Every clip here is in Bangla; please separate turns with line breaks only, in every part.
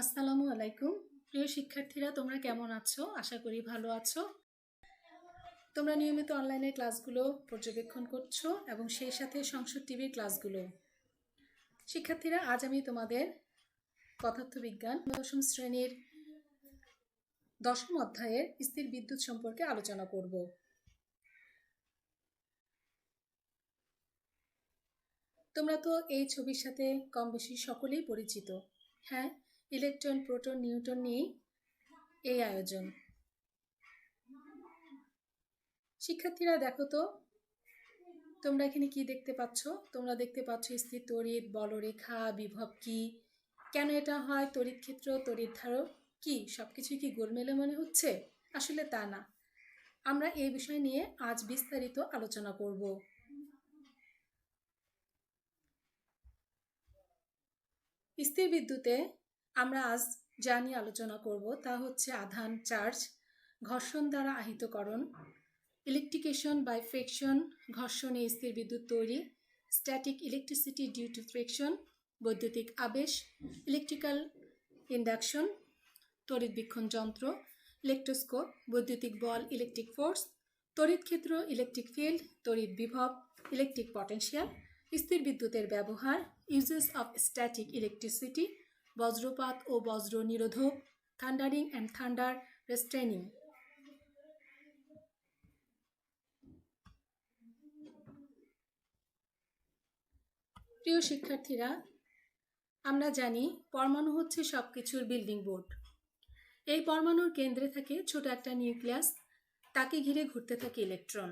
আসসালামু আলাইকুম। প্রিয় শিক্ষার্থীরা, তোমরা কেমন আছো? আশা করি ভালো আছো। তোমরা নিয়মিত অনলাইনে ক্লাসগুলো পর্যবেক্ষণ করছো এবং সেই সাথে সংসদ টিভির ক্লাসগুলো। শিক্ষার্থীরা, আজ আমি তোমাদের পদার্থবিজ্ঞান দশম শ্রেণীর 10ম অধ্যায়ের স্থির বিদ্যুৎ সম্পর্কে আলোচনা করব। তোমরা তো এই ছবির সাথে কম বেশি সকলেই পরিচিত। হ্যাঁ, ইলেকট্রন, প্রোটন, নিউট্রন নিয়ে এই আয়োজন। শিক্ষার্থীরা দেখো তো, তোমরা এখানে কি দেখতে পাচ্ছ? তোমরা দেখতে পাচ্ছ স্থির তড়িৎ, বলরেখা, বিভব কি, কেন এটা হয়, তড়িৎ ক্ষেত্র, তড়িৎ ধারক কি, সবকিছুই কি গোলমেলে মনে হচ্ছে? আসলে তা না। আমরা এই বিষয় নিয়ে আজ বিস্তারিত আলোচনা করব। স্থির বিদ্যুতে আমরা আজ যা নিয়ে আলোচনা করব তা হচ্ছে আধান, চার্জ, ঘর্ষণ দ্বারা আহিতকরণ, ইলেকট্রিকেশন বাই ফ্রিকশন, ঘর্ষণে স্থির বিদ্যুৎ তৈরি, static electricity due to friction, বৈদ্যুতিক আবেশ, ইলেকট্রিক্যাল ইন্ডাকশন, তড়িৎ বীক্ষণ যন্ত্র, ইলেকট্রোস্কোপ, বৈদ্যুতিক বল, ইলেকট্রিক ফোর্স, তড়িৎ ক্ষেত্র, ইলেকট্রিক ফিল্ড, তড়িৎ বিভব, ইলেকট্রিক পটেনশিয়াল, স্থির বিদ্যুতের ব্যবহার, ইউজেস অফ স্ট্যাটিক ইলেকট্রিসিটি, বজ্রপাত ও বজ্র নিরোধক, থান্ডারিং অ্যান্ড থান্ডার রেস্ট্রেনিং। প্রিয় শিক্ষার্থীরা, আমরা জানি পরমাণু হচ্ছে সবকিছুর বিল্ডিং বোর্ড। এই পরমাণুর কেন্দ্রে থাকে ছোট একটা নিউক্লিয়াস, তাকে ঘিরে ঘুরতে থাকে ইলেকট্রন।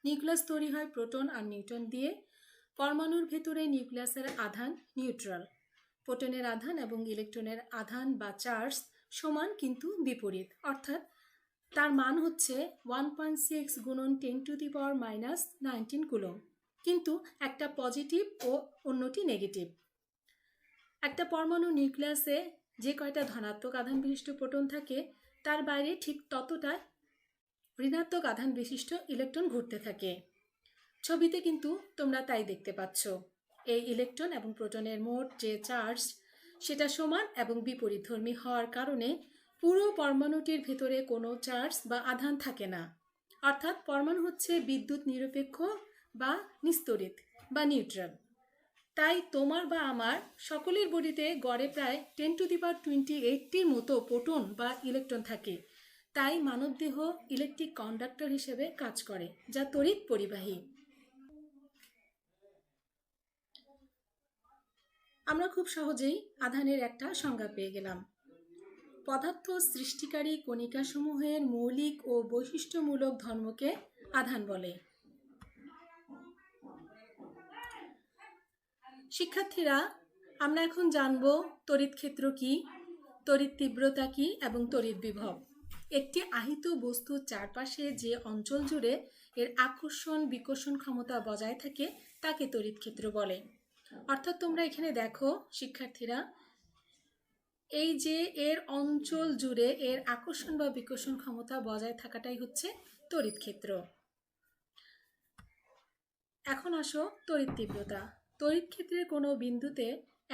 নিউক্লিয়াস তৈরি হয় প্রোটন আর নিউট্রন দিয়ে। পরমাণুর ভেতরে নিউক্লিয়াসের আধান নিউট্রাল। প্রোটনের আধান এবং ইলেকট্রনের আধান বা চার্জ সমান কিন্তু বিপরীত, অর্থাৎ তার মান হচ্ছে 1.6 গুণন 10⁻⁻19 কুলম, কিন্তু একটা পজিটিভ ও অন্যটি নেগেটিভ। একটা পরমাণু নিউক্লিয়াসে যে কয়টা ধনাত্মক আধান বিশিষ্ট প্রোটন থাকে, তার বাইরে ঠিক ততটা ঋণাত্মক আধান বিশিষ্ট ইলেকট্রন ঘুরতে থাকে। ছবিতে কিন্তু তোমরা তাই দেখতে পাচ্ছ। এই ইলেকট্রন এবং প্রোটনের মোট যে চার্জ, সেটা সমান এবং বিপরীতধর্মী হওয়ার কারণে পুরো পরমাণুটির ভেতরে কোনো চার্জ বা আধান থাকে না। অর্থাৎ পরমাণু হচ্ছে বিদ্যুৎ নিরপেক্ষ বা নিস্তড়িত বা নিউট্রাল। তাই তোমার বা আমার সকলের বডিতে গড়ে প্রায় 10⁻28টির মতো প্রোটন বা ইলেকট্রন থাকে। তাই মানবদেহ ইলেকট্রিক কন্ডাক্টর হিসেবে কাজ করে, যা তড়িৎ পরিবাহী। আমরা খুব সহজেই আধানের একটা সংজ্ঞা পেয়ে গেলাম। পদার্থ সৃষ্টিকারী কণিকাসমূহের মৌলিক ও বৈশিষ্ট্যমূলক ধর্মকে আধান বলে। শিক্ষার্থীরা, আমরা এখন জানব তড়িৎ ক্ষেত্র কি, তড়িৎ তীব্রতা কি এবং তড়িৎ বিভব। একটি আহিত বস্তুর চারপাশে যে অঞ্চল জুড়ে এর আকর্ষণ বিকর্ষণ ক্ষমতা বজায় থাকে তাকে তড়িৎ ক্ষেত্র বলে। অর্থাৎ তোমরা এখানে দেখো শিক্ষার্থীরা, এই যে এর অঞ্চল জুড়ে এর আকর্ষণ বা বিকর্ষণ ক্ষমতা বজায় থাকাটাই হচ্ছে তড়িৎ ক্ষেত্র। এখন আসো তড়িৎ তীব্রতা। তড়িৎ ক্ষেত্রের কোনো বিন্দুতে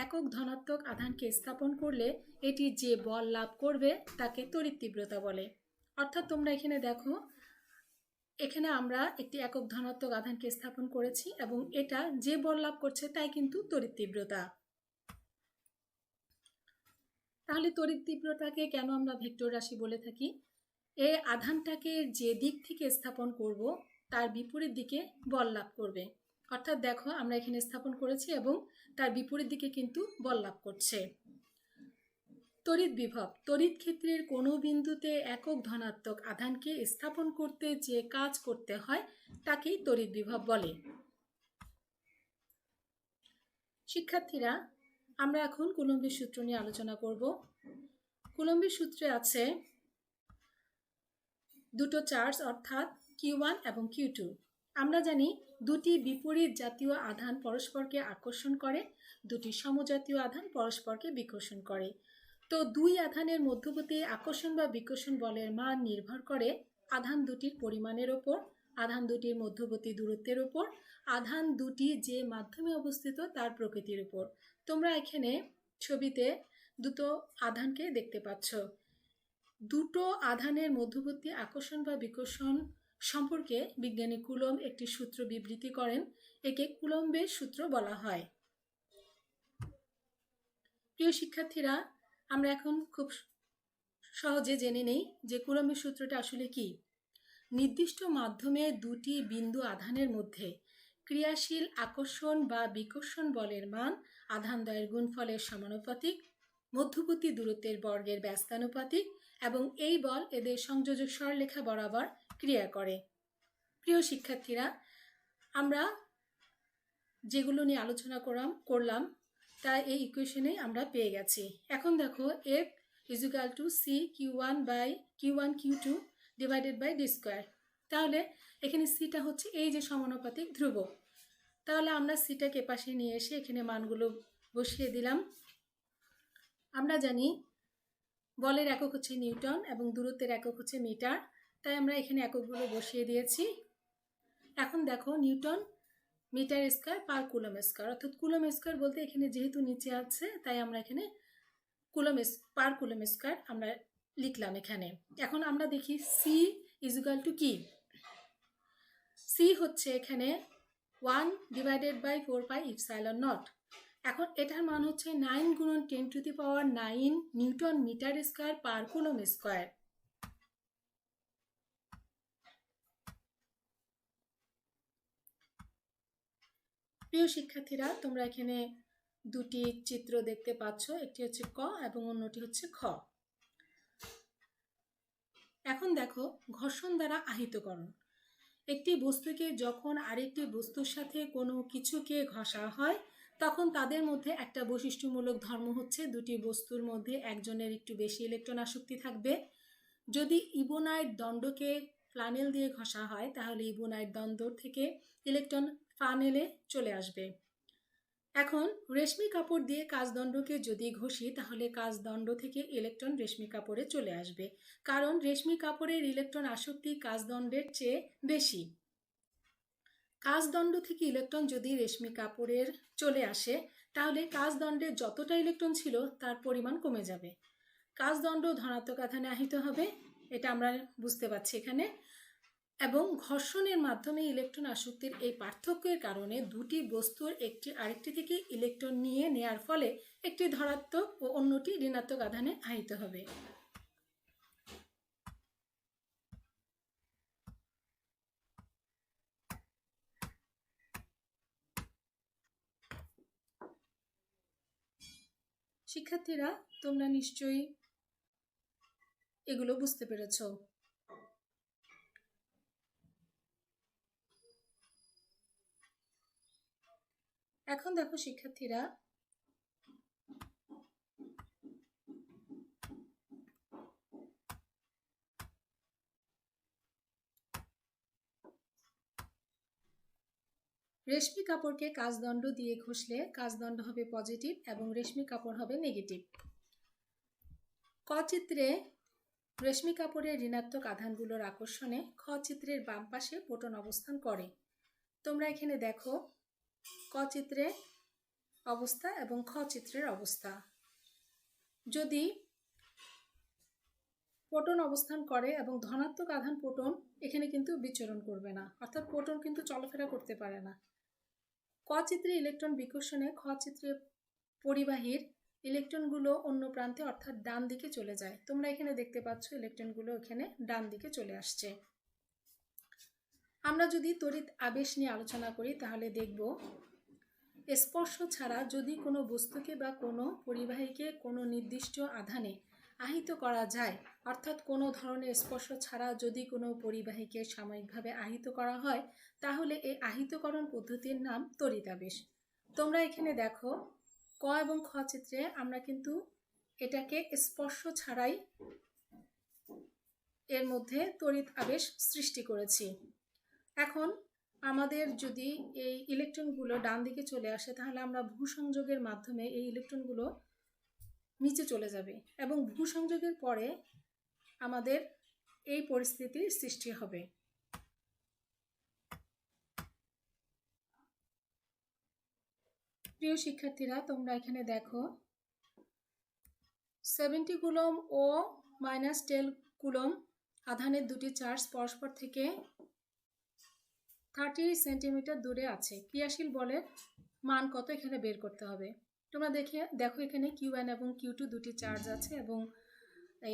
একক ধনাত্মক আধানকে স্থাপন করলে এটি যে বল লাভ করবে তাকে তড়িৎ তীব্রতা বলে। অর্থাৎ তোমরা এখানে দেখো, এখানে আমরা একটি একক ধনাত্মক আধানকে স্থাপন করেছি এবং এটা যে বল লাভ করছে তাই কিন্তু তড়িৎ তীব্রতা। তাহলে তড়িৎ তীব্রতাকে কেন আমরা ভেক্টর রাশি বলে থাকি? এই আধানটাকে যে দিক থেকে স্থাপন করব তার বিপরীত দিকে বল লাভ করবে। অর্থাৎ দেখো, আমরা এখানে স্থাপন করেছি এবং তার বিপরীত দিকে কিন্তু বল লাভ করছে। তড়িৎ বিভব। তড়িৎ ক্ষেত্রের কোনো বিন্দুতে একক ধনাত্মক আধানকে স্থাপন করতে যে কাজ করতে হয় তাকেই তড়িৎ বিভব বলে। শিক্ষার্থীরা, আমরা এখন কুলম্বের সূত্র নিয়ে আলোচনা করব। কুলম্বের সূত্রে আছে দুটো চার্জ, অর্থাৎ Q1 এবং Q2। আমরা জানি দুটি বিপরীত জাতীয় আধান পরস্পরকে আকর্ষণ করে, দুটি সমজাতীয় আধান পরস্পরকে বিকর্ষণ করে। তো দুই আধানের মধ্যবর্তী আকর্ষণ বা বিকর্ষণ বলের মান নির্ভর করে আধান দুটির পরিমাণের ওপর, আধান দুটির মধ্যবর্তী দূরত্বের ওপর, আধান দুটি যে মাধ্যমে অবস্থিত তার প্রকৃতির উপর। তোমরা এখানে ছবিতে দুটো আধানকে দেখতে পাচ্ছ। দুটো আধানের মধ্যবর্তী আকর্ষণ বা বিকর্ষণ সম্পর্কে বিজ্ঞানী কুলম্ব একটি সূত্র বিবৃতি করেন। একে কুলম্বের সূত্র বলা হয়। প্রিয় শিক্ষার্থীরা, আমরা এখন খুব সহজে জেনে নেই যে কুলম্বের সূত্রটা আসলে কি। নির্দিষ্ট মাধ্যমে দুটি বিন্দু আধানের মধ্যে ক্রিয়াশীল আকর্ষণ বা বিকর্ষণ বলের মান আধানদ্বয়ের গুণফলের সমানুপাতিক, মধ্যবর্তী দূরত্বের বর্গের ব্যস্তানুপাতিক এবং এই বল এদের সংযোজক সরলরেখা বরাবর ক্রিয়া করে। প্রিয় শিক্ষার্থীরা, আমরা যেগুলো নিয়ে আলোচনা করলাম তা এই ইকুয়েশনে আমরা পেয়ে গেছি। এখন দেখো F = c q1 q2 divided by d square. তাহলে এখানে সিটা হচ্ছে এই যে সমানুপাতিক ধ্রুবক। তাহলে আমরা সিটাকে পাশে নিয়ে এসে এখানে মানগুলো বসিয়ে দিলাম। আমরা জানি বলের একক হচ্ছে নিউটন এবং দূরত্বের একক হচ্ছে মিটার, তাই আমরা এখানে এককগুলো বসিয়ে দিয়েছি। এখন দেখো newton metre square per coulomb square, অর্থাৎ কুলম্ব স্কয়ার বলতে এখানে যেহেতু নিচে আছে তাই আমরা এখানে পার কুলম্ব স্কয়ার আমরা লিখলাম এখানে। এখন আমরা দেখি সি ইকুয়াল টু কি। সি হচ্ছে এখানে 1 divided by 4 pi epsilon naught. এখন এটার মান হচ্ছে 9 গুণন 10⁹ newton metre square per coulomb square. প্রিয় শিক্ষার্থীরা, তোমরা এখানে দুটি চিত্র দেখতে পাচ্ছ, একটি হচ্ছে ক এবং অন্যটি হচ্ছে খ। এখন দেখো ঘর্ষণ দ্বারা আহিতকরণ। একটি বস্তুকে যখন আরেকটি বস্তুর সাথে কোনো কিছুকে ঘষা হয় তখন তাদের মধ্যে একটা বৈশিষ্ট্যমূলক ধর্ম হচ্ছে দুটি বস্তুর মধ্যে একজনের একটু বেশি ইলেকট্রন আসক্তি থাকবে। যদি ইবোনাইট দণ্ডকে ফ্লানেল দিয়ে ঘষা হয় তাহলে ইবোনাইট দণ্ড থেকে ইলেকট্রন ফ্লানেলে চলে আসবে। এখন রেশমি কাপড় দিয়ে কাচদণ্ডকে যদি ঘষি তাহলে কাচদণ্ড থেকে ইলেকট্রন রেশমি কাপড়ে চলে আসবে, কারণ রেশমি কাপড়ের ইলেকট্রন আসক্তি কাচদণ্ডের চেয়ে বেশি। কাচদণ্ড থেকে ইলেকট্রন যদি রেশমি কাপড়ের চলে আসে তাহলে কাচদণ্ডের যতটা ইলেকট্রন ছিল তার পরিমাণ কমে যাবে। কাচদণ্ড ধনাত্মক আধানে আহিত হবে, এটা আমরা বুঝতে পারছি এখানে। এবং ঘর্ষণের মাধ্যমে ইলেকট্রন আসক্তির এই পার্থক্যের কারণে দুটি বস্তুর একটি আরেকটি থেকে ইলেকট্রন নিয়ে নেয়ার ফলে একটি ধনাত্মক ও অন্যটি ঋণাত্মক আধানে আহিত হবে। শিক্ষার্থীরা, তোমরা নিশ্চয়ই এগুলো বুঝতে পেরেছ। এখন দেখো শিক্ষার্থীরা, রেশমি কাপড়কে কাচদণ্ড দিয়ে ঘষলে কাচদণ্ড হবে পজিটিভ এবং রেশমি কাপড় হবে নেগেটিভ। ক চিত্রে রেশমি কাপড়ের ঋণাত্মক আধানগুলোর আকর্ষণে খ চিত্রের বাম পাশে প্রোটন অবস্থান করে। তোমরা এখানে দেখো ক চিত্রে অবস্থা এবং খ চিত্রের অবস্থা। যদি প্রোটন অবস্থান করে এবং ধনাত্মক আধান প্রোটন এখানে কিন্তু বিচরণ করবে না, অর্থাৎ প্রোটন কিন্তু চলাফেরা করতে পারে না। ক চিত্রে ইলেকট্রন বিকর্ষণে খ চিত্রে পরিবাহীর ইলেকট্রনগুলো অন্য প্রান্তে অর্থাৎ ডান দিকে চলে যায়। তোমরা এখানে দেখতে পাচ্ছ ইলেকট্রনগুলো এখানে ডান দিকে চলে আসছে। আমরা যদি তড়িৎ আবেশ নিয়ে আলোচনা করি তাহলে দেখব স্পর্শ ছাড়া যদি কোনো বস্তুকে বা কোনো পরিবাহীকে কোনো নির্দিষ্ট আধানে আহিত করা যায়, অর্থাৎ কোনো ধরনের স্পর্শ ছাড়া যদি কোনো পরিবাহীকে সাময়িকভাবে আহিত করা হয় তাহলে এই আহিতকরণ পদ্ধতির নাম তড়িতাবেশ। তোমরা এখানে দেখো ক এবং খ চিত্রে আমরা কিন্তু এটাকে স্পর্শ ছাড়াই এর মধ্যে তড়িৎ আবেশ সৃষ্টি করেছি। এখন আমাদের যদি এই ইলেকট্রনগুলো ডান দিকে চলে আসে তাহলে আমরা ভূসংযোগের মাধ্যমে এই ইলেকট্রনগুলো নিচে চলে যাবে এবং ভূসংযোগের পরে আমাদের এই পরিস্থিতির সৃষ্টি হবে। প্রিয় শিক্ষার্থীরা, তোমরা এখানে দেখো 70 কুলম ও -10 কুলম আধানের দুটি চার্জ পরস্পর থেকে 30 সেন্টিমিটার দূরে আছে। ক্রিয়াশীল বলের মান কত এখানে বের করতে হবে। তোমরা দেখো এখানে Q1 এবং Q2 দুটি চার্জ আছে এবং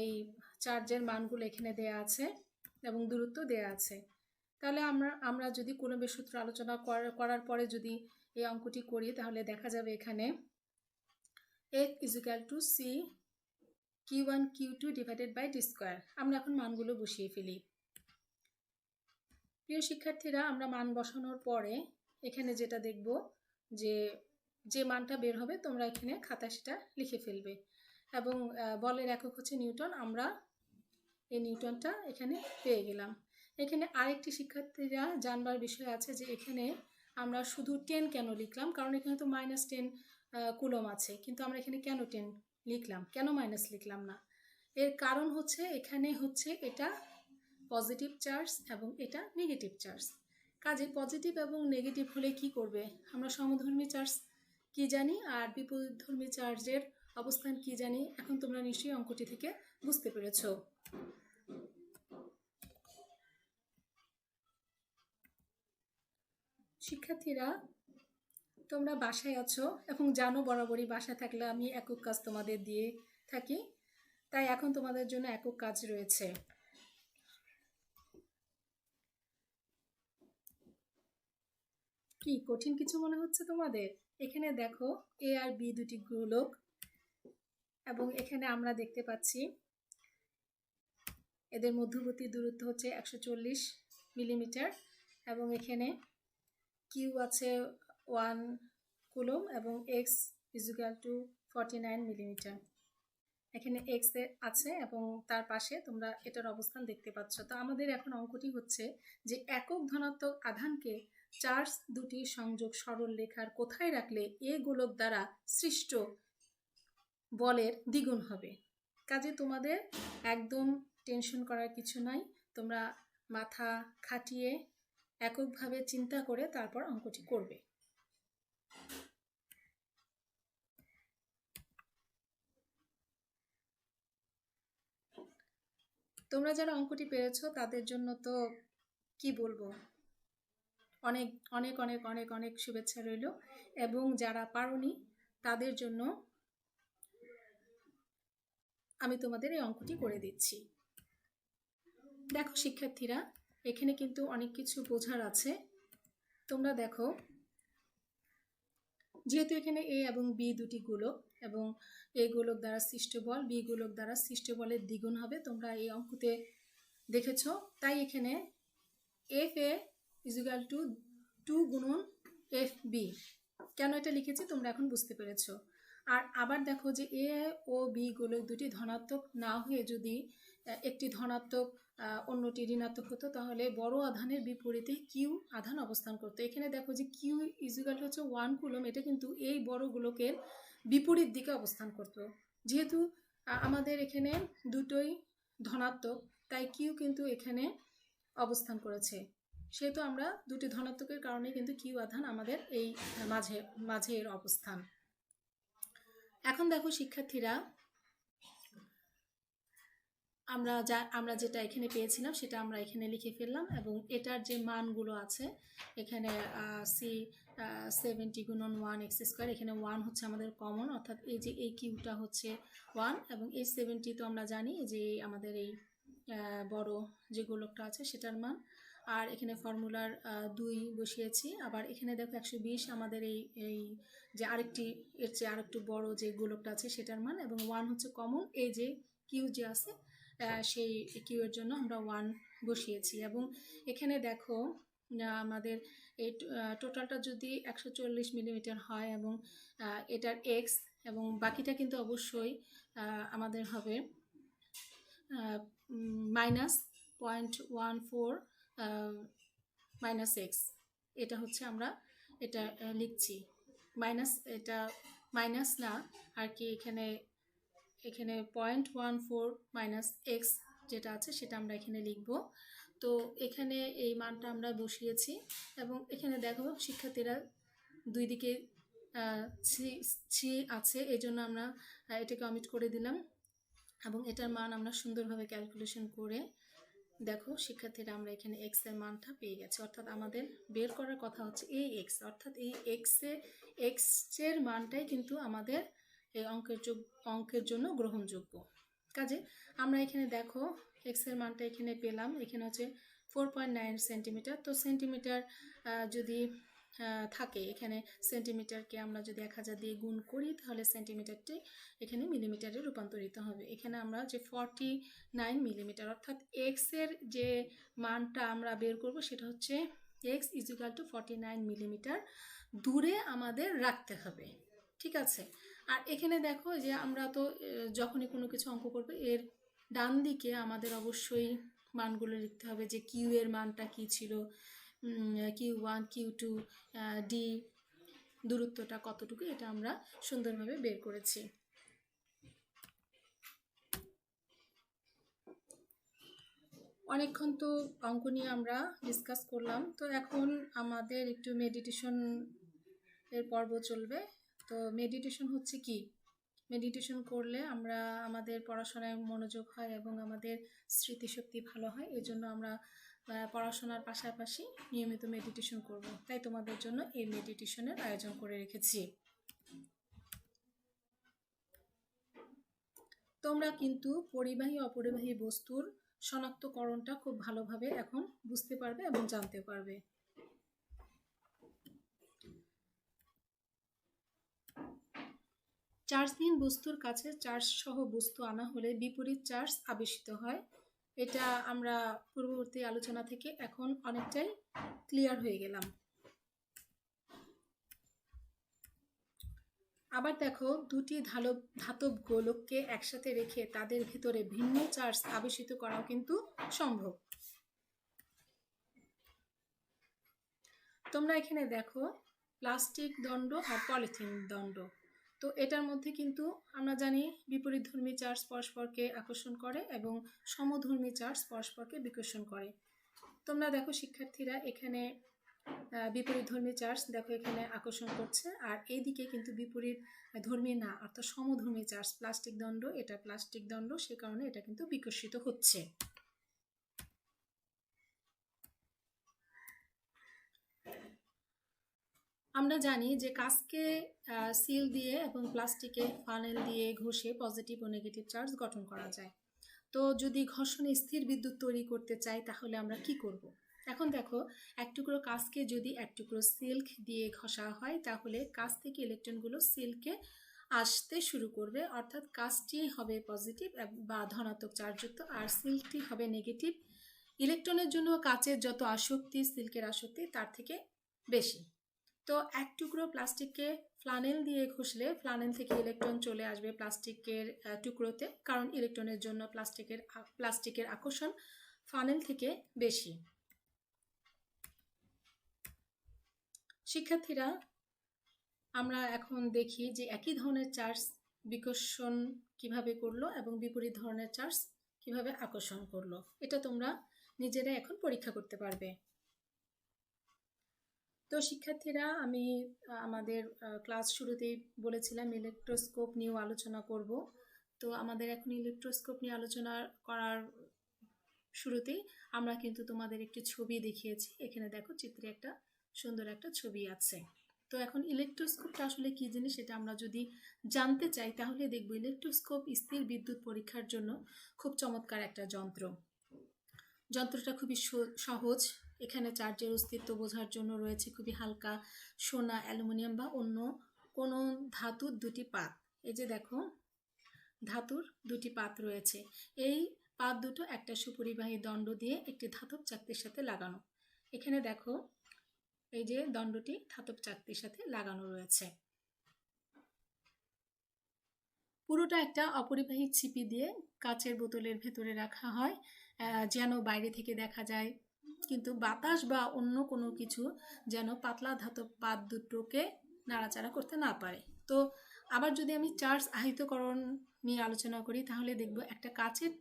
এই চার্জের মানগুলো এখানে দেয়া আছে এবং দূরত্ব দেয়া আছে। তাহলে আমরা যদি কুলম্বের সূত্র আলোচনা করার পরে যদি এই অঙ্কটি করি তাহলে দেখা যাবে এখানে F = C Q1 Q2 / d²। আমরা এখন মানগুলো বসিয়ে ফেলি। প্রিয় শিক্ষার্থীরা, আমরা মান বসানোর পরে এখানে যেটা দেখব যে মানটা বের হবে তোমরা এখানে খাতায় সেটা লিখে ফেলবে এবং বলের একক হচ্ছে নিউটন। আমরা এই নিউটনটা এখানে পেয়ে গেলাম। এখানে আরেকটি শিক্ষার্থীরা জানবার বিষয় আছে যে এখানে আমরা শুধু 10 কেন লিখলাম, কারণ এখানে তো -10 কুলম আছে, কিন্তু আমরা এখানে কেন 10 লিখলাম, কেন মাইনাস লিখলাম না? এর কারণ হচ্ছে এখানে হচ্ছে এটা পজিটিভ চার্জ এবং এটা নেগেটিভ চার্জ। কাজে পজিটিভ এবং নেগেটিভ হলে কি করবে? আমরা সমধর্মী চার্জ কি জানি আর বিপরীতধর্মী চার্জের অবস্থান কি জানি। এখন তোমরা নিশ্চয়ই অঙ্কটি থেকে বুঝতে পেরেছো। শিক্ষার্থীরা, তোমরা বাসায় আছো এবং জানো বরাবরই বাসায় থাকলে আমি একক কাজ তোমাদের দিয়ে থাকি, তাই এখন তোমাদের জন্য একক কাজ রয়েছে। কি কঠিন কিছু মনে হচ্ছে তোমাদের? এখানে দেখো A আর B দুটি গোলক এবং এখানে আমরা দেখতে পাচ্ছি এদের মধ্যবর্তী দূরত্ব হচ্ছে 140 মিলিমিটার এবং এখানে Q আছে 1 কুলম এবং X = 49 মিলিমিটার। এখানে X আছে এবং তার পাশে তোমরা এটার অবস্থান দেখতে পাচ্ছ। তো আমাদের এখন অঙ্কটি হচ্ছে যে একক ধনাত্মক আধানকে চার্জ দুটি সংযোগ সরল রেখার কোথায় রাখলে এ গোলক দ্বারা সৃষ্ট বলের দ্বিগুণ হবে। কাজে তোমাদের একদম টেনশন করার কিছু নাই, তোমরা মাথা খাটিয়ে এককভাবে চিন্তা করে তারপর অঙ্কটি করবে। তোমরা যারা অঙ্কটি পেরেছো তাদের জন্য তো কি বলবো, অনেক অনেক অনেক অনেক অনেক শুভেচ্ছা রইল এবং যারা পারোনি তাদের জন্য আমি তোমাদের এই অঙ্কটি করে দিচ্ছি। দেখো শিক্ষার্থীরা, এখানে কিন্তু অনেক কিছু বোঝার আছে। তোমরা দেখো, যেহেতু এখানে A এবং B দুটি গোলক এবং A গোলক দ্বারা সৃষ্ট বল B গোলক দ্বারা সৃষ্ট বলের দ্বিগুণ হবে, তোমরা এই অঙ্কতে দেখেছো। তাই এখানে FA = 2 গুণন FB। কেন এটা লিখেছি তোমরা এখন বুঝতে পেরেছো। আর আবার দেখো যে A ও B গোলক দুটি ধনাত্মক না হয়ে যদি একটি ধনাত্মক অন্যটি ঋণাত্মক হতো তাহলে বড় আধানের বিপরীতে কিউ আধান অবস্থান করতো। এখানে দেখো যে কিউ = হচ্ছে 1 কুলম, এটা কিন্তু এই বড় গোলকের বিপরীত দিকে অবস্থান করত। যেহেতু আমাদের এখানে দুটোই ধনাত্মক তাই কিউ কিন্তু এখানে অবস্থান করেছে, সেহেতু আমরা দুটি ধনাত্মকের কারণে কিন্তু কিউ আধান আমাদের এই মাঝে এর অবস্থান। এখন দেখো শিক্ষার্থীরা, আমরা যেটা এখানে পেয়েছিলাম সেটা আমরা এখানে লিখে ফেললাম এবং এটার যে মানগুলো আছে এখানে C 70 × 1 x², এখানে 1 হচ্ছে আমাদের কমন, অর্থাৎ এই যে এই কিউটা হচ্ছে 1 এবং এই 70 তো আমরা জানি যে আমাদের এই বড় যে গোলকটা আছে সেটার মান। আর এখানে ফর্মুলার 2 বসিয়েছি। আবার এখানে দেখো 120 আমাদের এই যে এর চেয়ে আরেকটু বড় যে গোলকটা আছে সেটার মান এবং 1 হচ্ছে কমন। এই যে কিউ যে আছে সেই কিউ এর জন্য আমরা 1 বসিয়েছি এবং এখানে দেখো আমাদের এই টোটালটা যদি 140 মিলিমিটার হয় এবং এটার এক্স এবং বাকিটা কিন্তু অবশ্যই আমাদের হবে -0.14 - x। এটা হচ্ছে আমরা এটা লিখছি এটা মাইনাস না আর কি, এখানে 0.14 - x যেটা আছে সেটা আমরা এখানে লিখব। তো এখানে এই মানটা আমরা বসিয়েছি এবং এখানে দেখো শিক্ষার্থীরা দুই দিকে সি আছে, এই জন্য আমরা এটাকে অমিট করে দিলাম। এবং এটার মান আমরা সুন্দরভাবে ক্যালকুলেশন করে দেখো শিক্ষার্থীরা আমরা এখানে এক্স এর মানটা পেয়ে গেছি, অর্থাৎ আমাদের বের করার কথা হচ্ছে এই এক্স, অর্থাৎ এই এক্স এর মানটাই কিন্তু আমাদের এই অঙ্কের জন্য গ্রহণযোগ্য। কাজে আমরা এখানে দেখো এক্স এর মানটা এখানে পেলাম, এখানে হচ্ছে 4.9 সেন্টিমিটার। তো সেন্টিমিটার যদি থাকে এখানে, সেন্টিমিটারকে আমরা যদি 1000 দিয়ে গুণ করি তাহলে সেন্টিমিটারটি এখানে মিলিমিটারে রূপান্তরিত হবে। এখানে আমরা যে 49 মিলিমিটার, অর্থাৎ এক্স এর যে মানটা আমরা বের করব সেটা হচ্ছে এক্স ইজিক্যাল টু 49 মিলিমিটার দূরে আমাদের রাখতে হবে, ঠিক আছে। আর এখানে দেখো যে আমরা তো যখনই কোনো কিছু অঙ্ক করবো এর ডান দিকে আমাদের অবশ্যই মানগুলো লিখতে হবে, যে কিউ এর মানটা কি ছিল, Q1 Q2 ডি দূরত্বটা কতটুকু, এটা আমরা সুন্দরভাবে বের করেছি। অনেকক্ষণ তো অঙ্ক নিয়ে আমরা ডিসকাস করলাম, তো এখন আমাদের একটু মেডিটেশন এর পর্ব চলবে। তো মেডিটেশন হচ্ছে কি, মেডিটেশন করলে আমরা আমাদের পড়াশোনায় মনোযোগ হয় এবং আমাদের স্মৃতিশক্তি ভালো হয়, এজন্য আমরা পড়াশোনার পাশাপাশি নিয়মিত মেডিটেশন করব। তাই তোমাদের জন্য এই মেডিটেশনের আয়োজন করে রেখেছি। তোমরা কিন্তু পরিবাহী অপরিবাহী বস্তুর শনাক্তকরণটা খুব ভালোভাবে এখন বুঝতে পারবে এবং জানতে পারবে। চার্জহীন বস্তুর কাছে চার্জ সহ বস্তু আনা হলে বিপরীত চার্জ আবেশিত হয়। এটা আমরা পূর্ববর্তী আলোচনা থেকে এখন অনেকটাই ক্লিয়ার হয়ে গেলাম। আবার দেখো, দুটি ধাতব গোলককে একসাথে রেখে তাদের ভিতরে ভিন্ন চার্জ আবেশিত করাও কিন্তু সম্ভব। তোমরা এখানে দেখো প্লাস্টিক দণ্ড আর পলিথিন দণ্ড। তো এটার মধ্যে কিন্তু আমরা জানি বিপরীতধর্মী চার্জ পরস্পরকে আকর্ষণ করে এবং সমধর্মী চার্জ পরস্পরকে বিকর্ষণ করে। তোমরা দেখো শিক্ষার্থীরা এখানে বিপরীতধর্মী চার্জ দেখো এখানে আকর্ষণ করছে, আর এইদিকে কিন্তু বিপরীত ধর্মী না, অর্থাৎ সমধর্মী চার্জ প্লাস্টিক দণ্ড, এটা প্লাস্টিক দণ্ড, সে কারণে এটা কিন্তু বিকর্ষিত হচ্ছে। আমরা জানি যে কাঁচকে সিল দিয়ে এবং প্লাস্টিকে ফানেল দিয়ে ঘষে পজিটিভ ও নেগেটিভ চার্জ গঠন করা যায়। তো যদি ঘর্ষণে স্থির বিদ্যুৎ তৈরি করতে চাই তাহলে আমরা কি করব? এখন দেখো, এক টুকরো কাঁচকে যদি এক টুকরো সিল্ক দিয়ে ঘষা হয় তাহলে কাঁচ থেকে ইলেকট্রনগুলো সিল্কে আসতে শুরু করবে, অর্থাৎ কাঁচটি হবে পজিটিভ বা ধনাত্মক চার্জযুক্ত আর সিল্কটি হবে নেগেটিভ। ইলেকট্রনের জন্য কাঁচের যত আসক্তি সিল্কের আসক্তি তার থেকে বেশি। তো এক টুকরো প্লাস্টিককে ফ্লানেল দিয়ে ঘষলে ফ্লানেল থেকে ইলেকট্রন চলে আসবে প্লাস্টিকের টুকরোতে, কারণ ইলেকট্রনের জন্য প্লাস্টিকের আকর্ষণ ফ্লানেল থেকে বেশি। শিক্ষার্থীরা, আমরা এখন দেখি যে একই ধরনের চার্জ বিকর্ষণ কিভাবে করলো এবং বিপরীত ধরনের চার্জ কিভাবে আকর্ষণ করলো, এটা তোমরা নিজেরাই এখন পরীক্ষা করতে পারবে। তো শিক্ষার্থীরা, আমি আমাদের ক্লাস শুরুতেই বলেছিলাম ইলেকট্রোস্কোপ নিয়েও আলোচনা করব। তো আমাদের এখন ইলেকট্রোস্কোপ নিয়ে আলোচনা করার শুরুতেই আমরা কিন্তু তোমাদের একটি ছবি দেখিয়েছি। এখানে দেখো চিত্রে একটা সুন্দর একটা ছবি আছে। তো এখন ইলেকট্রোস্কোপটা আসলে কি জিনিস এটা আমরা যদি জানতে চাই তাহলে দেখব ইলেকট্রোস্কোপ স্থির বিদ্যুৎ পরীক্ষার জন্য খুব চমৎকার একটা যন্ত্র। যন্ত্রটা খুবই সহজ। এখানে চার্জের অস্তিত্ব বোঝার জন্য রয়েছে খুবই হালকা সোনা, অ্যালুমিনিয়াম বা অন্য কোনো ধাতুর দুটি পাত। এই যে দেখো ধাতুর দুটি পাত রয়েছে, এই পাত দুটো একটা সুপরিবাহী দণ্ড দিয়ে একটি ধাতব চাকতির সাথে লাগানো। এখানে দেখো এই যে দণ্ডটি ধাতব চাকতির সাথে লাগানো রয়েছে। পুরোটা একটা অপরিবাহী ছিপি দিয়ে কাচের বোতলের ভেতরে রাখা হয় যেন বাইরে থেকে দেখা যায়, কিন্তু বাতাস বা অন্য কোনো কিছু যেন পাতলা ধাতব পাত দুটোকে নাড়াচাড়া করতে না পারে। তো আবার যদি আমি চার্জ আহিতকরণ নিয়ে আলোচনা করি তাহলে দেখব একটা কাচের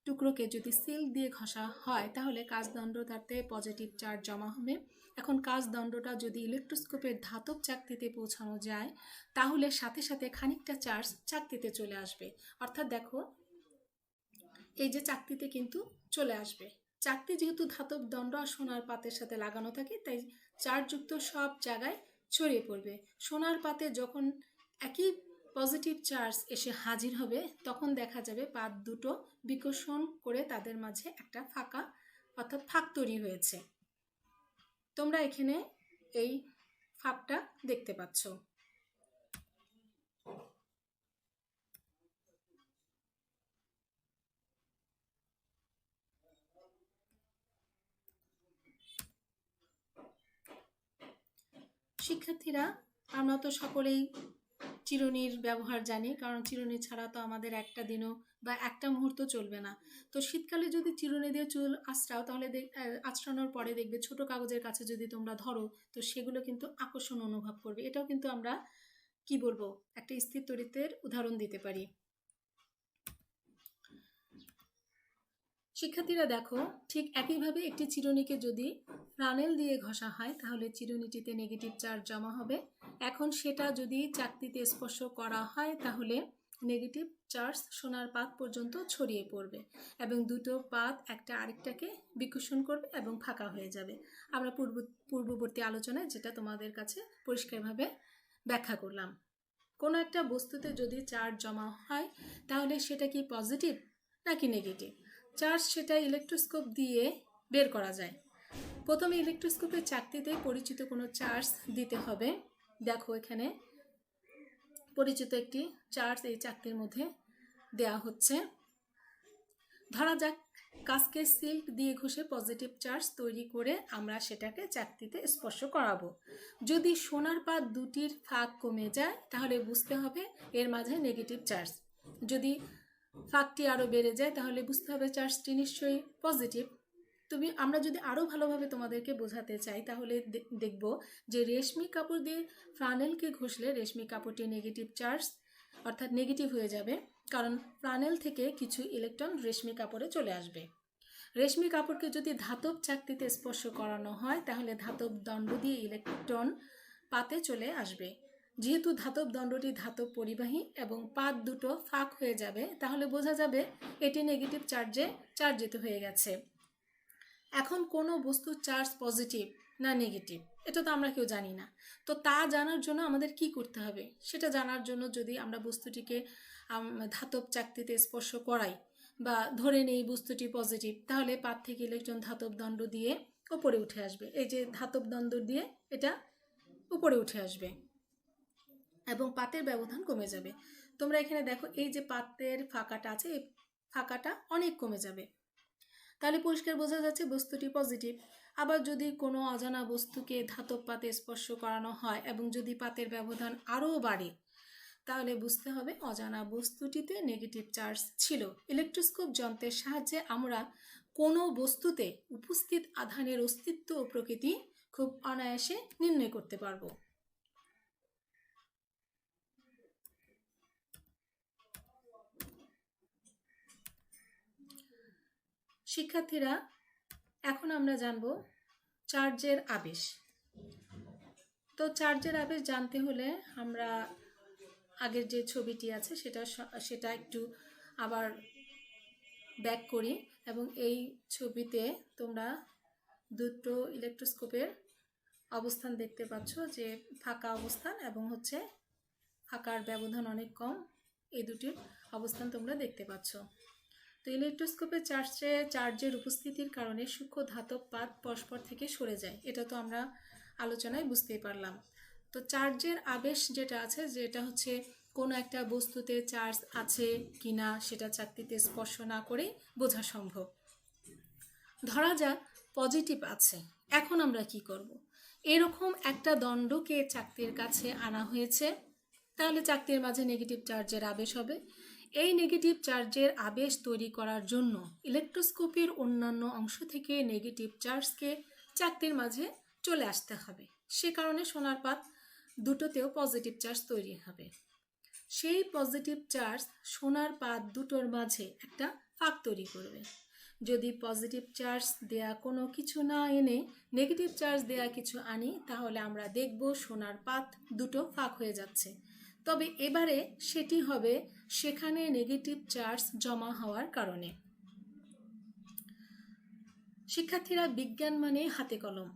টুকরোকে যদি সিল্ক দিয়ে ঘষা হয় তাহলে কাচদণ্ড তাতে পজিটিভ চার্জ জমা হবে এখন কাচ দণ্ডটা যদি ইলেকট্রোস্কোপের ধাতব চাকতিতে পৌঁছানো যায় তাহলে সাথে সাথে খানিকটা চার্জ চাকতিতে চলে আসবে। অর্থাৎ দেখো এই যে চাকতিতে কিন্তু চলে আসবে। চাকতি যেহেতু ধাতব দণ্ড আর সোনার পাতের সাথে লাগানো থাকে তাই চার্জযুক্ত সব জায়গায় ছড়িয়ে পড়বে। সোনার পাতে যখন একই পজিটিভ চার্জ এসে হাজির হবে তখন দেখা যাবে পাত দুটো বিকর্ষণ করে তাদের মাঝে একটা ফাঁকা অর্থাৎ ফাঁক তৈরি হয়েছে। তোমরা এখানে এই ফাঁকটা দেখতে পাচ্ছ। শিক্ষার্থীরা, আমরা তো সকলেই চিরুনির ব্যবহার জানি, কারণ চিরুনি ছাড়া তো আমাদের একটা দিনও বা একটা মুহূর্ত চলবে না। তো শীতকালে যদি চিরুনি দিয়ে চুল আঁচড়াও তাহলে আঁচড়ানোর পরে দেখবে ছোট কাগজের কাছে যদি তোমরা ধরো তো সেগুলো কিন্তু আকর্ষণ অনুভব করবে। এটাও কিন্তু আমরা কি বলবো একটা স্থির তড়িতের উদাহরণ দিতে পারি। শিক্ষার্থীরা দেখো, ঠিক একইভাবে একটি চিরুনিকে যদি ফ্লানেল দিয়ে ঘষা হয় তাহলে চিরুনিটিতে নেগেটিভ চার্জ জমা হবে। এখন সেটা যদি চাকতিতে স্পর্শ করা হয় তাহলে নেগেটিভ চার্জ সোনার পাত পর্যন্ত ছড়িয়ে পড়বে এবং দুটো পাত একটা আরেকটাকে বিকর্ষণ করবে এবং ফাঁকা হয়ে যাবে। আমরা পূর্ববর্তী আলোচনায় যেটা তোমাদের কাছে পরিষ্কারভাবে ব্যাখ্যা করলাম। কোনো একটা বস্তুতে যদি চার্জ জমা হয় তাহলে সেটা কি পজিটিভ নাকি নেগেটিভ চার্জ সেটা ইলেকট্রোস্কোপ দিয়ে বের করা যায়। প্রথমে ইলেকট্রোস্কোপের চাকতিতে পরিচিত কোনো চার্জ দিতে হবে। দেখো এখানে পরিচিত একটি চার্জ এই চাকতির মধ্যে দেয়া হচ্ছে। ধরা যাক কাচকে সিল্ক দিয়ে ঘষে পজিটিভ চার্জ তৈরি করে আমরা সেটাকে চাকতিতে স্পর্শ করাবো। যদি সোনার পাত দুটির ফাঁক কমে যায় তাহলে বুঝতে হবে এর মাঝে নেগেটিভ চার্জ। যদি ফাঁকটি আরও বেড়ে যায় তাহলে বুঝতে হবে চার্জটি নিশ্চয়ই পজিটিভ। আমরা যদি আরও ভালোভাবে তোমাদেরকে বোঝাতে চাই তাহলে দেখব যে রেশমি কাপড় দিয়ে ফ্লানেলকে ঘষলে রেশমি কাপড়টি নেগেটিভ চার্জ অর্থাৎ নেগেটিভ হয়ে যাবে, কারণ ফ্লানেল থেকে কিছু ইলেকট্রন রেশমি কাপড়ে চলে আসবে। রেশমি কাপড়কে যদি ধাতব চাকতিতে স্পর্শ করানো হয় তাহলে ধাতব দণ্ড দিয়ে ইলেকট্রন পাতে চলে আসবে। যেহেতু ধাতব দণ্ডটি ধাতব পরিবাহী এবং পাত দুটো ফাঁক হয়ে যাবে তাহলে বোঝা যাবে এটি নেগেটিভ চার্জে চার্জিত হয়ে গেছে। এখন কোনো বস্তুর চার্জ পজিটিভ না নেগেটিভ এটা তো আমরা কেউ জানি না। তো তা জানার জন্য আমাদের কি করতে হবে সেটা জানার জন্য যদি আমরা বস্তুটিকে ধাতব চাকতিতে স্পর্শ করাই বা ধরে নেই বস্তুটি পজিটিভ তাহলে পাত থেকে ইলেকট্রন ধাতব দণ্ড দিয়ে উপরে উঠে আসবে। এই যে ধাতব দণ্ড দিয়ে এটা উপরে উঠে আসবে এবং পাতের ব্যবধান কমে যাবে। তোমরা এখানে দেখো এই যে পাতের ফাঁকাটা আছে এই ফাঁকাটা অনেক কমে যাবে। তাহলে পরিষ্কার বোঝা যাচ্ছে বস্তুটি পজিটিভ। আবার যদি কোনো অজানা বস্তুকে ধাতব পাতে স্পর্শ করানো হয় এবং যদি পাতের ব্যবধান আরও বাড়ে তাহলে বুঝতে হবে অজানা বস্তুটিতে নেগেটিভ চার্জ ছিল। ইলেকট্রোস্কোপ যন্ত্রের সাহায্যে আমরা কোনো বস্তুতে উপস্থিত আধানের অস্তিত্ব ও প্রকৃতি খুব অনায়াসে নির্ণয় করতে পারবো। শিক্ষার্থীরা, এখন আমরা জানব চার্জের আবেশ। তো চার্জের আবেশ জানতে হলে আমরা আগের যে ছবিটি আছে সেটা একটু আবার ব্যাক করি এবং এই ছবিতে তোমরা দুটো ইলেকট্রোস্কোপের অবস্থান দেখতে পাচ্ছ, যে ফাঁকা অবস্থান এবং হচ্ছে ফাঁকার ব্যবধান অনেক কম, এই দুটির অবস্থান তোমরা দেখতে পাচ্ছ। তো ইলেকট্রোস্কোপে চার্জের উপস্থিতির কারণে সূক্ষ্ম ধাতব পাত পরস্পর থেকে সরে যায়, এটা তো আমরা আলোচনায় বুঝতেই পারলাম। তো চার্জের আবেশ যেটা আছে যেটা হচ্ছে কোনো একটা বস্তুতে চার্জ আছে কিনা সেটা চাকতিতে স্পর্শ না করেই বোঝা সম্ভব। ধরা যাক পজিটিভ আছে, এখন আমরা কি করব? এরকম একটা দণ্ডকে চাকতির কাছে আনা হয়েছে, তাহলে চাকতির মাঝে নেগেটিভ চার্জের আবেশ হবে। এই নেগেটিভ চার্জের আবেশ তৈরি করার জন্য ইলেকট্রোস্কোপের অন্যান্য অংশ থেকে নেগেটিভ চার্জকে চাকতির মাঝে চলে আসতে হবে। সে কারণে সোনার পাত দুটোতেও পজিটিভ চার্জ তৈরি হবে। সেই পজিটিভ চার্জ সোনার পাত দুটোর মাঝে একটা ফাঁক তৈরি করবে। যদি পজিটিভ চার্জ দেয়া কোনো কিছু না এনে নেগেটিভ চার্জ দেয়া কিছু আনি, তাহলে আমরা দেখব সোনার পাত দুটো ফাঁক হয়ে যাচ্ছে। তবে এবারে সেটি হবে সেখানে নেগেটিভ চার্জ জমা হওয়ার কারণে। শিক্ষার্থীরা, বিজ্ঞান মানে হাতে কলম,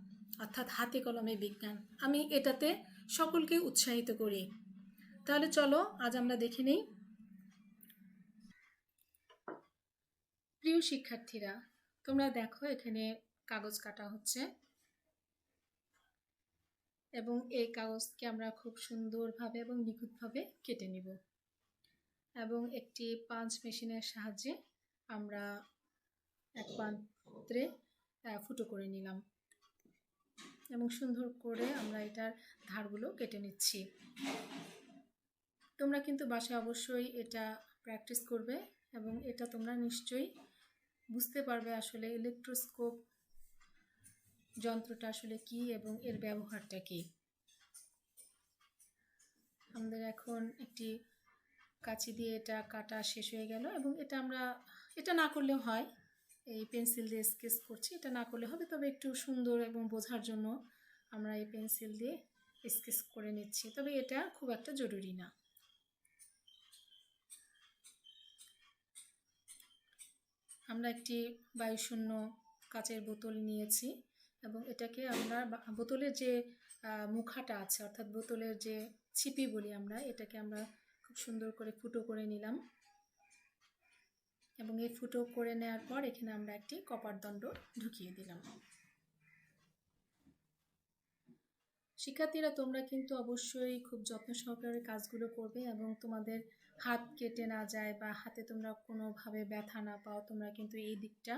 অর্থাৎ হাতে কলমে বিজ্ঞান। আমি এটাতে সকলকে উৎসাহিত করি। তাহলে চলো আজ আমরা দেখে নেই। প্রিয় শিক্ষার্থীরা, তোমরা দেখো এখানে কাগজ কাটা হচ্ছে এবং এই কাগজকে আমরা খুব সুন্দরভাবে এবং নিখুঁতভাবে কেটে নিব এবং একটি পাঞ্চ মেশিনের সাহায্যে আমরা এক পাত্রে ফুটো করে নিলাম এবং সুন্দর করে আমরা এটার ধারগুলো কেটে নিচ্ছি। তোমরা কিন্তু বাসায় অবশ্যই এটা প্র্যাকটিস করবে এবং এটা তোমরা নিশ্চয়ই বুঝতে পারবে আসলে ইলেকট্রোস্কোপ যন্ত্রটা আসলে কি এবং এর ব্যবহারটা কি। আমাদের এখন একটি কাঁচি দিয়ে এটা কাটা শেষ হয়ে গেল এবং এটা না করলেও হয়, এই পেন্সিল দিয়ে স্কেচ করছি, এটা না করলে হবে, তবে একটু সুন্দর এবং বোঝার জন্য আমরা এই পেন্সিল দিয়ে স্কেচ করে নিচ্ছি, তবে এটা খুব একটা জরুরি না। আমরা একটি বায়ুশূন্য কাচের বোতল নিয়েছি এবং এটাকে আমরা বোতলের যে মুখাটা আছে, অর্থাৎ বোতলের যে ছিপি বলি আমরা, এটাকে আমরা খুব সুন্দর করে ফুটো করে নিলাম এবং এই ফুটো করে নেওয়ার পর এখানে আমরা একটি কপার দণ্ড ঢুকিয়ে দিলাম। শিক্ষার্থীরা, তোমরা কিন্তু অবশ্যই খুব যত্ন সহকারে কাজগুলো করবে এবং তোমাদের হাত কেটে না যায় বা হাতে তোমরা কোনোভাবে ব্যথা না পাও, তোমরা কিন্তু এই দিকটা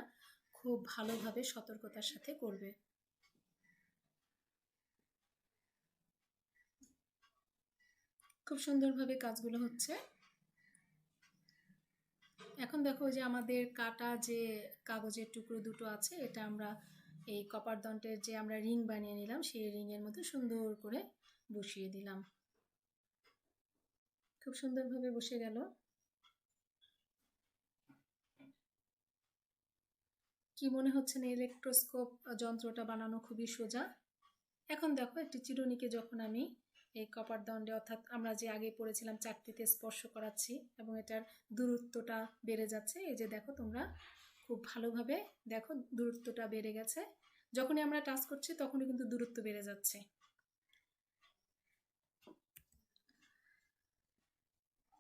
খুব ভালোভাবে সতর্কতার সাথে করবে। খুব সুন্দরভাবে কাজগুলো হচ্ছে। এখন দেখো যে আমাদের কাটা যে কাগজের টুকরো দুটো আছে, এটা আমরা এই কপার দন্ডের যে আমরা রিং বানিয়ে নিলাম সেই রিংয়ের মধ্যে সুন্দর করে বসিয়ে দিলাম। খুব সুন্দরভাবে বসে গেল। কি মনে হচ্ছে না ইলেকট্রোস্কোপ যন্ত্রটা বানানো খুবই সোজা? এখন দেখো একটি চিরুনিকে যখন আমি এই কপার দণ্ডে, অর্থাৎ আমরা যে আগে পড়েছিলাম চাকতিতে স্পর্শ করাচ্ছি এবং এটার দূরত্বটা বেড়ে যাচ্ছে। এই যে দেখো তোমরা খুব ভালোভাবে দেখো দূরত্বটা বেড়ে গেছে। যখনই আমরা টাচ করছি তখনই কিন্তু দূরত্ব বেড়ে যাচ্ছে।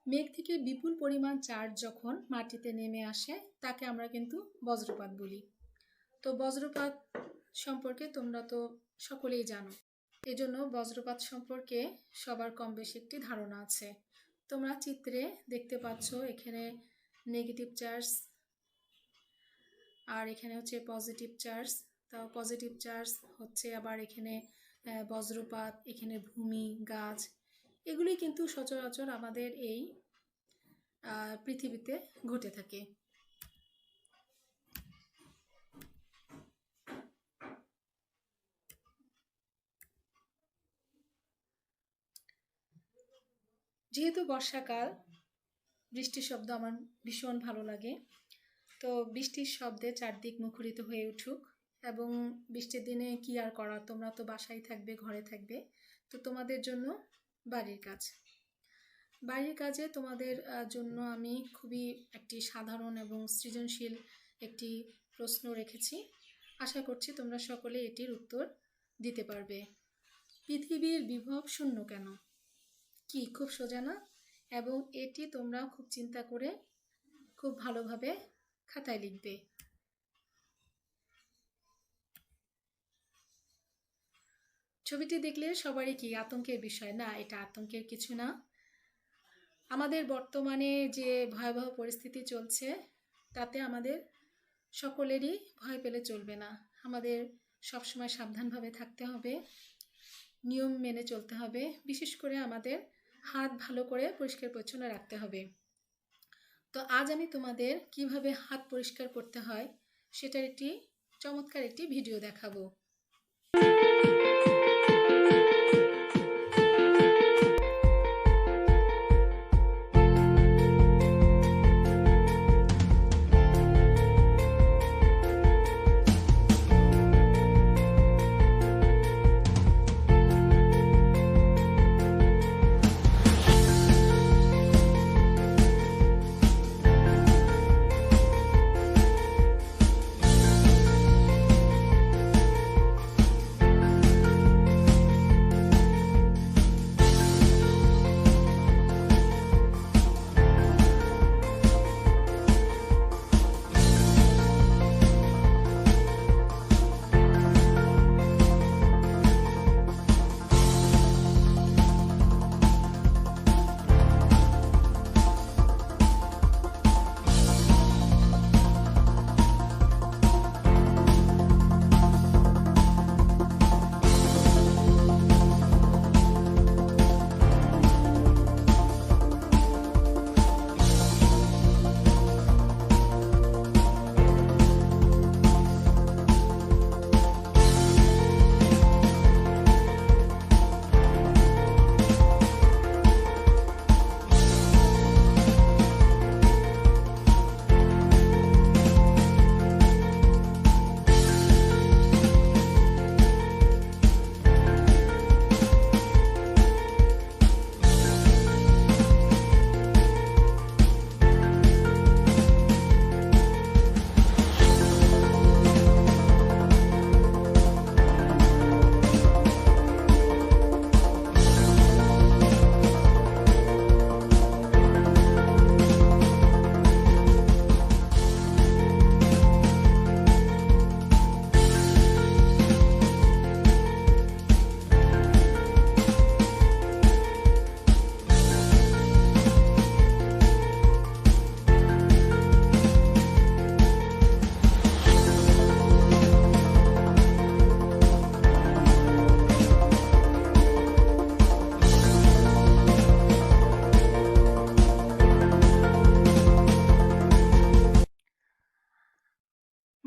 মেঘ থেকে বিপুল পরিমাণ চার্জ যখন মাটিতে নেমে আসে তাকে আমরা কিন্তু বজ্রপাত বলি। তো বজ্রপাত সম্পর্কে তোমরা তো সকলেই জানো, এজন্য বজ্রপাত সম্পর্কে সবার কম বেশি একটি ধারণা আছে। তোমরা চিত্রে দেখতে পাচ্ছ এখানে নেগেটিভ চার্জ আর এখানে হচ্ছে পজিটিভ চার্জ। তাও পজিটিভ চার্জ হচ্ছে আবার এখানে বজ্রপাত, এখানে ভূমি, গাছ, এগুলি কিন্তু সচরাচর আমাদের এই পৃথিবীতে ঘটে থাকে। যেহেতু বর্ষাকাল, বৃষ্টির শব্দ আমার ভীষণ ভালো লাগে। তো বৃষ্টির শব্দে চারদিক মুখরিত হয়ে উঠুক এবং বৃষ্টির দিনে কি আর করা, তোমরা তো বাসায় থাকবে, ঘরে থাকবে। তো তোমাদের জন্য বাড়ির কাজে তোমাদের জন্য আমি খুবই একটি সাধারণ এবং সৃজনশীল একটি প্রশ্ন রেখেছি। আশা করছি তোমরা সকলে এটির উত্তর দিতে পারবে। পৃথিবীর বিভব শূন্য কেন? কি খুব সোজা না? এবং এটি তোমরা খুব চিন্তা করে খুব ভালোভাবে খাতায় লিখবে। ছবিটি দেখলে সবারই কি আতঙ্কের বিষয়? না, এটা আতঙ্কের কিছু না। আমাদের বর্তমানে যে ভয়াবহ পরিস্থিতি চলছে তাতে আমাদের সকলেরই ভয় পেলে চলবে না। আমাদের সবসময় সাবধানভাবে থাকতে হবে, নিয়ম মেনে চলতে হবে। বিশেষ করে আমাদের হাত ভালো করে পরিষ্কার পরিচ্ছন্ন রাখতে হবে। তো আজ আমি তোমাদের কিভাবে হাত পরিষ্কার করতে হয় সেটার একটি চমৎকার একটি ভিডিও দেখাবো।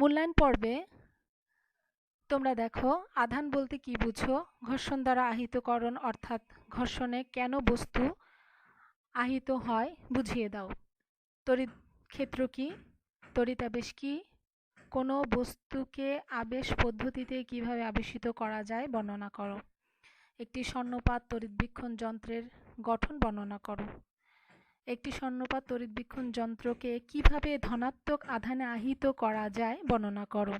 মূল্যায়ন পর্বে তোমরা দেখো আধান বলতে কি বুঝো, ঘর্ষণ দ্বারা আহিতকরণ অর্থাৎ ঘর্ষণে কেন বস্তু আহিত হয় বুঝিয়ে দাও। তড়িৎ ক্ষেত্র কি, তড়িতাবেশ কি, কোনো বস্তুকে আবেশ পদ্ধতিতে কিভাবে আবেশিত করা যায় বর্ণনা করো। একটি স্বর্ণপাত তড়িৎবীক্ষণ যন্ত্রের গঠন বর্ণনা করো। একটি স্বর্ণপাত তড়িৎবীক্ষণ যন্ত্রকে কিভাবে ধনাত্মক আধানে আহিত করা যায় বর্ণনা করো।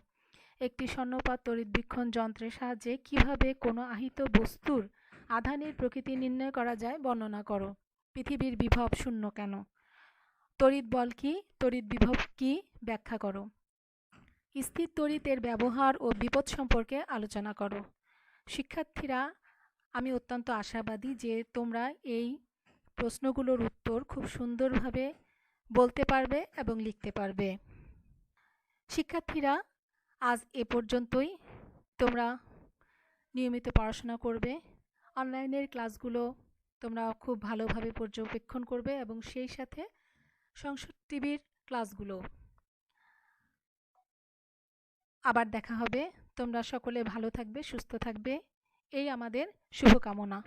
একটি স্বর্ণপাত তড়িৎবীক্ষণ যন্ত্রের সাহায্যে কিভাবে কোনো আহিত বস্তুর আধানের প্রকৃতি নির্ণয় করা যায় বর্ণনা করো। পৃথিবীর বিভব শূন্য কেন? তড়িৎ বল কি, তড়িৎ বিভব কি ব্যাখ্যা করো। স্থির তড়িতের ব্যবহার ও বিপদ সম্পর্কে আলোচনা করো। শিক্ষার্থীরা, আমি অত্যন্ত আশাবাদী যে তোমরা এই প্রশ্নগুলোর উত্তর খুব সুন্দরভাবে বলতে পারবে এবং লিখতে পারবে। শিক্ষার্থীরা, আজ এ পর্যন্তই। তোমরা নিয়মিত পড়াশোনা করবে, অনলাইনের ক্লাসগুলো তোমরা খুব ভালোভাবে পর্যবেক্ষণ করবে এবং সেই সাথে সংসদ টিভির ক্লাসগুলো। আবার দেখা হবে। তোমরা সকলে ভালো থাকবে, সুস্থ থাকবে, এই আমাদের শুভকামনা।